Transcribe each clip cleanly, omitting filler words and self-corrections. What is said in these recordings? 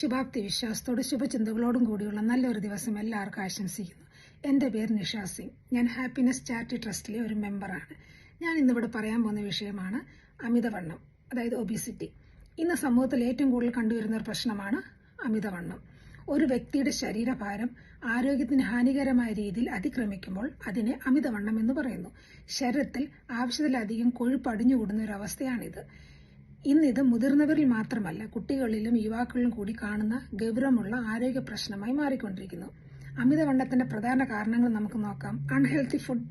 ശുഭാപ്തി വിശ്വാസത്തോടും ശുഭചിന്തകളോടും കൂടിയുള്ള നല്ലൊരു ദിവസം എല്ലാവർക്കും ആശംസിക്കുന്നു. എൻ്റെ പേര് നിഷ സിംഗ്. ഞാൻ ഹാപ്പിനെസ് ചാരിറ്റി ട്രസ്റ്റിലെ ഒരു മെമ്പറാണ്. ഞാൻ ഇന്നിവിടെ പറയാൻ പോകുന്ന വിഷയമാണ് അമിതവണ്ണം, അതായത് ഒബിസിറ്റി. ഇന്ന് സമൂഹത്തിൽ ഏറ്റവും കൂടുതൽ കണ്ടുവരുന്ന ഒരു പ്രശ്നമാണ് അമിതവണ്ണം. ഒരു വ്യക്തിയുടെ ശരീരഭാരം ആരോഗ്യത്തിന് ഹാനികരമായ രീതിയിൽ അതിക്രമിക്കുമ്പോൾ അതിനെ അമിതവണ്ണം എന്ന് പറയുന്നു. ശരീരത്തിൽ ആവശ്യത്തിലധികം കൊഴുപ്പ് അടിഞ്ഞുകൂടുന്ന ഒരു അവസ്ഥയാണിത്. ഇന്നിത് മുതിർന്നവരിൽ മാത്രമല്ല, കുട്ടികളിലും യുവാക്കളിലും കൂടി കാണുന്ന ഗൗരവമുള്ള ആരോഗ്യ പ്രശ്നമായി മാറിക്കൊണ്ടിരിക്കുന്നു. അമിതവണ്ണത്തിന്റെ പ്രധാന കാരണങ്ങൾ നമുക്ക് നോക്കാം. അൺഹെൽത്തി ഫുഡ്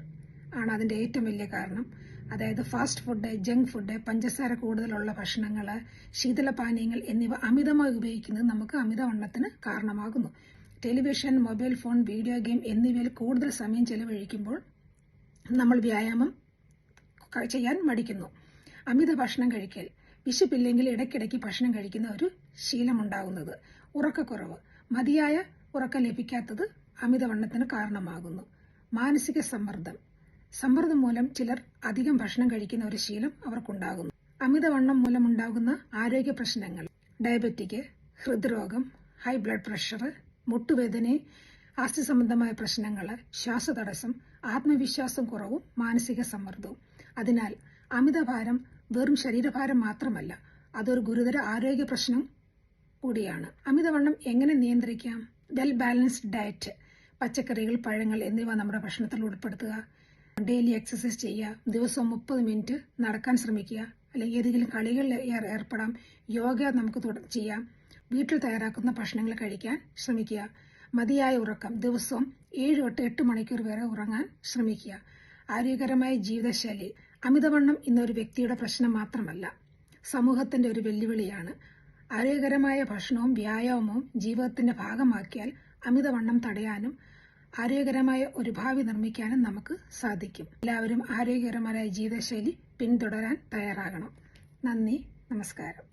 ആണ് അതിന്റെ ഏറ്റവും വലിയ കാരണം. അതായത് ഫാസ്റ്റ് ഫുഡ്, ജങ്ക് ഫുഡ്, പഞ്ചസാര കൂടുതലുള്ള ഭക്ഷണങ്ങൾ, ശീതളപാനീയങ്ങൾ എന്നിവ അമിതമായി ഉപയോഗിക്കുന്നത് നമുക്ക് അമിതവണ്ണത്തിന് കാരണമാകുന്നു. Television, mobile phone, video game എന്നിവയിൽ കൂടുതൽ സമയം ചെലവഴിക്കുമ്പോൾ നമ്മൾ വ്യായാമം ചെയ്യാൻ മടിക്കുന്നു. അമിത ഭക്ഷണം കഴിക്കൽ, വിശപ്പില്ലെങ്കിൽ ഇടയ്ക്കിടയ്ക്ക് ഭക്ഷണം കഴിക്കുന്ന ഒരു ശീലമുണ്ടാകുന്നത്. ഉറക്കക്കുറവ്, മതിയായ ഉറക്കം ലഭിക്കാത്തത് അമിതവണ്ണത്തിന് കാരണമാകുന്നു. മാനസിക സമ്മർദ്ദം മൂലം ചിലർ അധികം ഭക്ഷണം കഴിക്കുന്ന ഒരു ശീലം അവർക്കുണ്ടാകുന്നു. അമിതവണ്ണം മൂലമുണ്ടാകുന്ന ആരോഗ്യ പ്രശ്നങ്ങൾ: ഡയബറ്റിക്, ഹൃദ്രോഗം, ഹൈ ബ്ലഡ് പ്രഷർ, മുട്ടുവേദന, അസ്ഥി സംബന്ധമായ പ്രശ്നങ്ങൾ, ശ്വാസതടസ്സം, ആത്മവിശ്വാസം കുറവും മാനസിക സമ്മർദ്ദവും. അതിനാൽ അമിതഭാരം വെറും ശരീരഭാരം മാത്രമല്ല, അതൊരു ഗുരുതര ആരോഗ്യ പ്രശ്നം കൂടിയാണ്. അമിതവണ്ണം എങ്ങനെ നിയന്ത്രിക്കാം? വെൽ ബാലൻസ്ഡ് ഡയറ്റ്, പച്ചക്കറികൾ, പഴങ്ങൾ എന്നിവ നമ്മുടെ ഭക്ഷണത്തിൽ ഉൾപ്പെടുത്തുക. ഡെയിലി എക്സസൈസ് ചെയ്യുക. ദിവസവും 30 മിനിറ്റ് നടക്കാൻ ശ്രമിക്കുക. അല്ലെങ്കിൽ ഏതെങ്കിലും കളികളിൽ ഏർപ്പെടാം. യോഗ നമുക്ക് ചെയ്യാം. വീട്ടിൽ തയ്യാറാക്കുന്ന ഭക്ഷണങ്ങൾ കഴിക്കാൻ ശ്രമിക്കുക. മതിയായ ഉറക്കം, ദിവസവും 7 തൊട്ട് 8 മണിക്കൂർ വരെ ഉറങ്ങാൻ ശ്രമിക്കുക. ആരോഗ്യകരമായ ജീവിതശൈലി. അമിതവണ്ണം ഇന്നൊരു വ്യക്തിയുടെ പ്രശ്നം മാത്രമല്ല, സമൂഹത്തിന്റെ ഒരു വെല്ലുവിളിയാണ്. ആരോഗ്യകരമായ ഭക്ഷണവും വ്യായാമവും ജീവിതത്തിന്റെ ഭാഗമാക്കിയാൽ അമിതവണ്ണം തടയാനും ആരോഗ്യകരമായ ഒരു ഭാവി നിർമ്മിക്കാനും നമുക്ക് സാധിക്കും. എല്ലാവരും ആരോഗ്യകരമായ ജീവിതശൈലി പിന്തുടരാൻ തയ്യാറാകണം. നന്ദി, നമസ്കാരം.